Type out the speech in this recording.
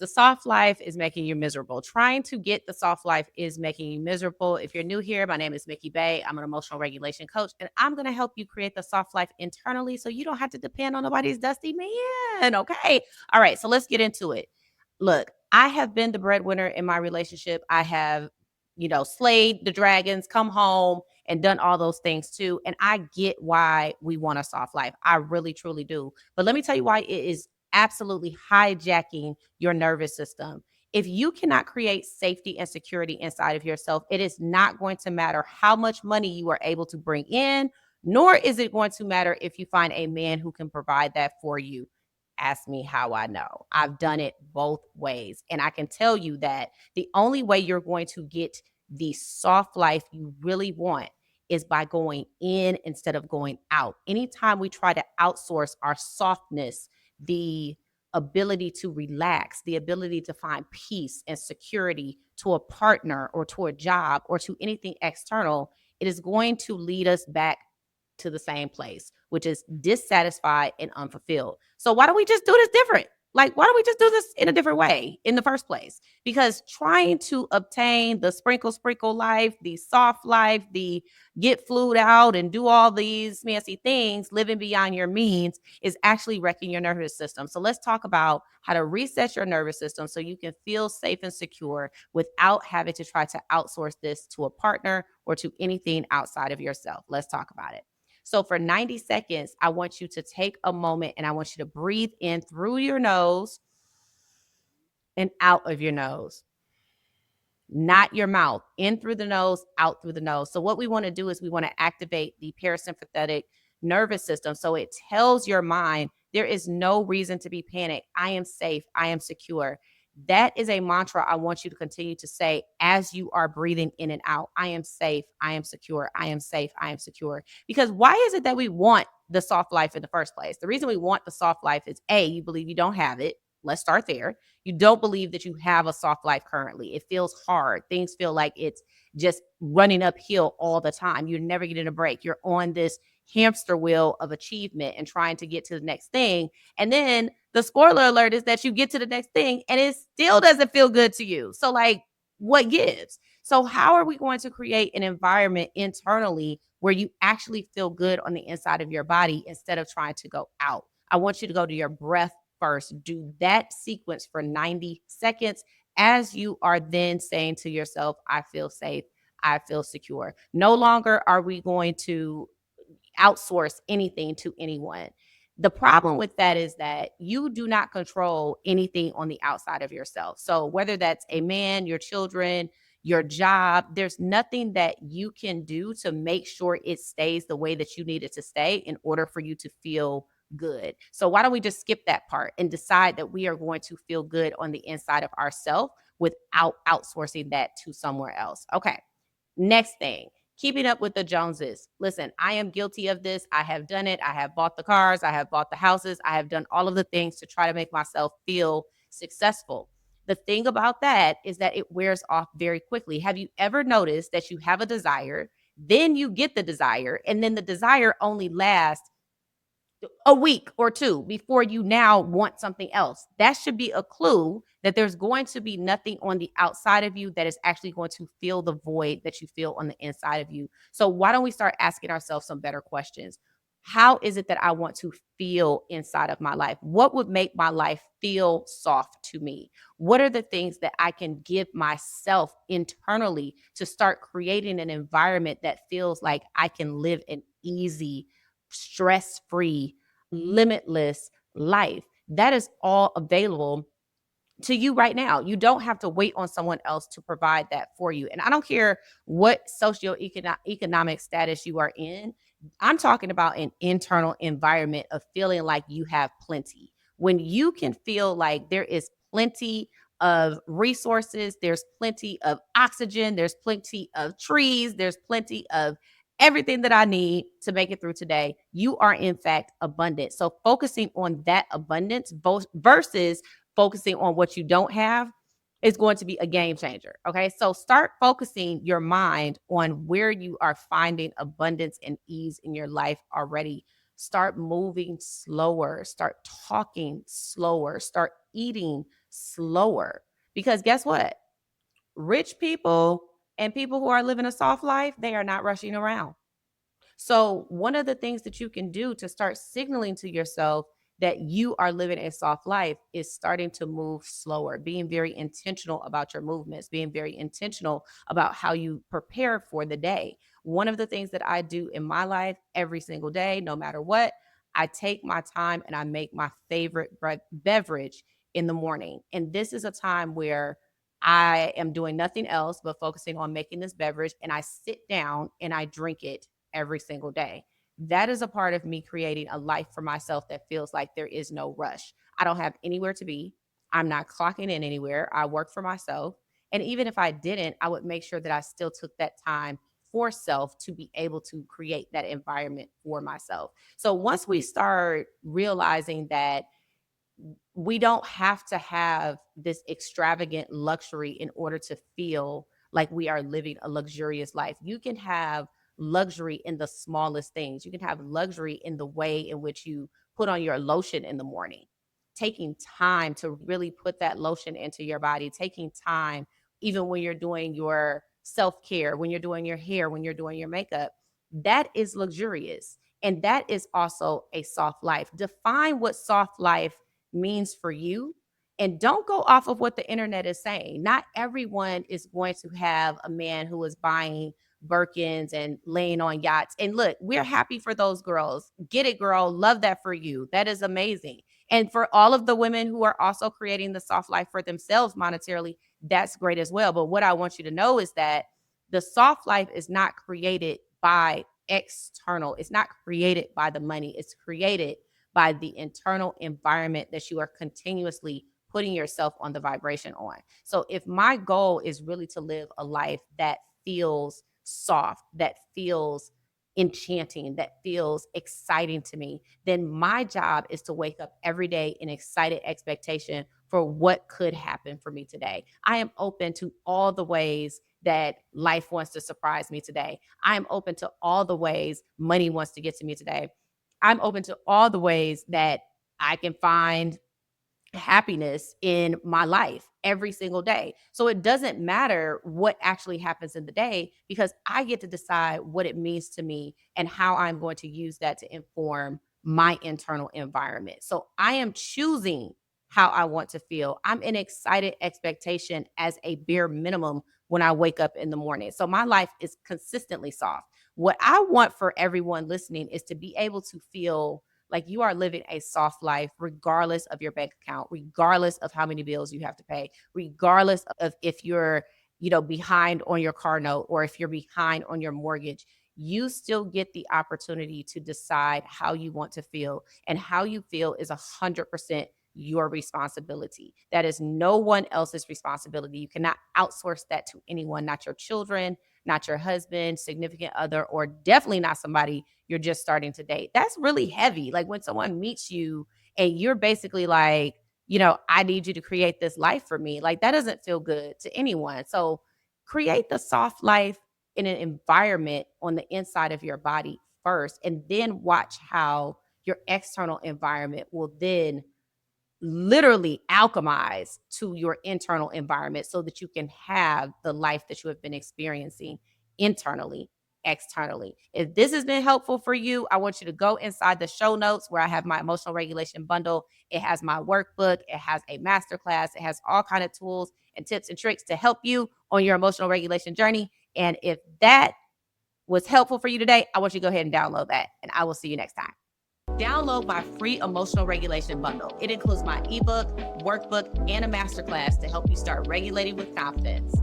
The soft life is making you miserable. Trying to get the soft life is making you miserable. If you're new here, my name is Mikki Bey. I'm an emotional regulation coach, and I'm going to help you create the soft life internally so you don't have to depend on nobody's dusty man. Okay. All right. So let's get into it. Look, I have been the breadwinner in my relationship. I have, slayed the dragons, come home, and done all those things too. And I get why we want a soft life. I really, truly do. But let me tell you why it is absolutely hijacking your nervous system. If you cannot create safety and security inside of yourself, it is not going to matter how much money you are able to bring in, nor is it going to matter if you find a man who can provide that for you. Ask me how I know. I've done it both ways. And I can tell you that the only way you're going to get the soft life you really want is by going in instead of going out. Anytime we try to outsource our softness, the ability to relax, the ability to find peace and security to a partner or to a job or to anything external, it is going to lead us back to the same place, which is dissatisfied and unfulfilled. So why don't we just do this different? Like, why don't we just do this in a different way in the first place? Because trying to obtain the sprinkle life, the soft life, the get flued out and do all these fancy things, living beyond your means, is actually wrecking your nervous system. So let's talk about how to reset your nervous system so you can feel safe and secure without having to try to outsource this to a partner or to anything outside of yourself. Let's talk about it. So for 90 seconds, I want you to take a moment and I want you to breathe in through your nose and out of your nose, not your mouth, in through the nose, out through the nose. So what we want to do is we want to activate the parasympathetic nervous system. So it tells your mind there is no reason to be panicked. I am safe. I am secure. That is a mantra I want you to continue to say as you are breathing in and out. I am safe. I am secure. I am safe. I am secure. Because why is it that we want the soft life in the first place? The reason we want the soft life is A, you believe you don't have it. Let's start there. You don't believe that you have a soft life currently. It feels hard. Things feel like it's just running uphill all the time. You're never getting a break. You're on this hamster wheel of achievement and trying to get to the next thing. And then the spoiler alert is that you get to the next thing and it still doesn't feel good to you. So, like, what gives? So, how are we going to create an environment internally where you actually feel good on the inside of your body instead of trying to go out? I want you to go to your breath first. Do that sequence for 90 seconds as you are then saying to yourself, I feel safe. I feel secure. No longer are we going to outsource anything to anyone. The problem with that is that you do not control anything on the outside of yourself. So whether that's a man, your children, your job, there's nothing that you can do to make sure it stays the way that you need it to stay in order for you to feel good. So why don't we just skip that part and decide that we are going to feel good on the inside of ourselves without outsourcing that to somewhere else? Okay. Next thing, keeping up with the Joneses. Listen, I am guilty of this. I have done it. I have bought the cars. I have bought the houses. I have done all of the things to try to make myself feel successful. The thing about that is that it wears off very quickly. Have you ever noticed that you have a desire, then you get the desire, and then the desire only lasts a week or two before you now want something else? That should be a clue that there's going to be nothing on the outside of you that is actually going to fill the void that you feel on the inside of you. So why don't we start asking ourselves some better questions? How is it that I want to feel inside of my life? What would make my life feel soft to me? What are the things that I can give myself internally to start creating an environment that feels like I can live an easy, stress-free, limitless life? That is all available to you right now. You don't have to wait on someone else to provide that for you. And I don't care what socioeconomic status you are in. I'm talking about an internal environment of feeling like you have plenty. When you can feel like there is plenty of resources, there's plenty of oxygen, there's plenty of trees, there's plenty of everything that I need to make it through today, you are in fact abundant. So focusing on that abundance versus focusing on what you don't have is going to be a game changer. Okay. So start focusing your mind on where you are finding abundance and ease in your life already. Start moving slower, start talking slower, start eating slower. Because guess what? Rich people and people who are living a soft life, they are not rushing around. So, one of the things that you can do to start signaling to yourself that you are living a soft life is starting to move slower, being very intentional about your movements, being very intentional about how you prepare for the day. One of the things that I do in my life every single day, no matter what, I take my time and I make my favorite beverage in the morning. And this is a time where I am doing nothing else but focusing on making this beverage, and I sit down and I drink it every single day. That is a part of me creating a life for myself that feels like there is no rush. I don't have anywhere to be. I'm not clocking in anywhere. I work for myself. And even if I didn't, I would make sure that I still took that time for self to be able to create that environment for myself. So once we start realizing that we don't have to have this extravagant luxury in order to feel like we are living a luxurious life. You can have luxury in the smallest things. You can have luxury in the way in which you put on your lotion in the morning, taking time to really put that lotion into your body, taking time, even when you're doing your self care, when you're doing your hair, when you're doing your makeup. That is luxurious. And that is also a soft life. Define what soft life means for you. And don't go off of what the internet is saying. Not everyone is going to have a man who is buying Birkins and laying on yachts. And look, we're happy for those girls. Get it, girl. Love that for you. That is amazing. And for all of the women who are also creating the soft life for themselves monetarily, that's great as well. But what I want you to know is that the soft life is not created by external, it's not created by the money, it's created by the internal environment that you are continuously putting yourself on the vibration on. So if my goal is really to live a life that feels soft, that feels enchanting, that feels exciting to me, then my job is to wake up every day in excited expectation for what could happen for me today. I am open to all the ways that life wants to surprise me today. I am open to all the ways money wants to get to me today. I'm open to all the ways that I can find happiness in my life every single day. So it doesn't matter what actually happens in the day because I get to decide what it means to me and how I'm going to use that to inform my internal environment. So I am choosing how I want to feel. I'm in excited expectation as a bare minimum when I wake up in the morning. So my life is consistently soft. What I want for everyone listening is to be able to feel like you are living a soft life, regardless of your bank account, regardless of how many bills you have to pay, regardless of if you're, behind on your car note or if you're behind on your mortgage. You still get the opportunity to decide how you want to feel, and how you feel is 100% your responsibility. That is no one else's responsibility. You cannot outsource that to anyone, not your children, not your husband, significant other, or definitely not somebody you're just starting to date. That's really heavy. Like when someone meets you and you're basically like, I need you to create this life for me. Like that doesn't feel good to anyone. So create the soft life in an environment on the inside of your body first, and then watch how your external environment will then literally alchemize to your internal environment so that you can have the life that you have been experiencing internally, externally. If this has been helpful for you, I want you to go inside the show notes where I have my emotional regulation bundle. It has my workbook, it has a masterclass, it has all kind of tools and tips and tricks to help you on your emotional regulation journey. And if that was helpful for you today, I want you to go ahead and download that, and I will see you next time. Download my free emotional regulation bundle. It includes my ebook, workbook, and a masterclass to help you start regulating with confidence.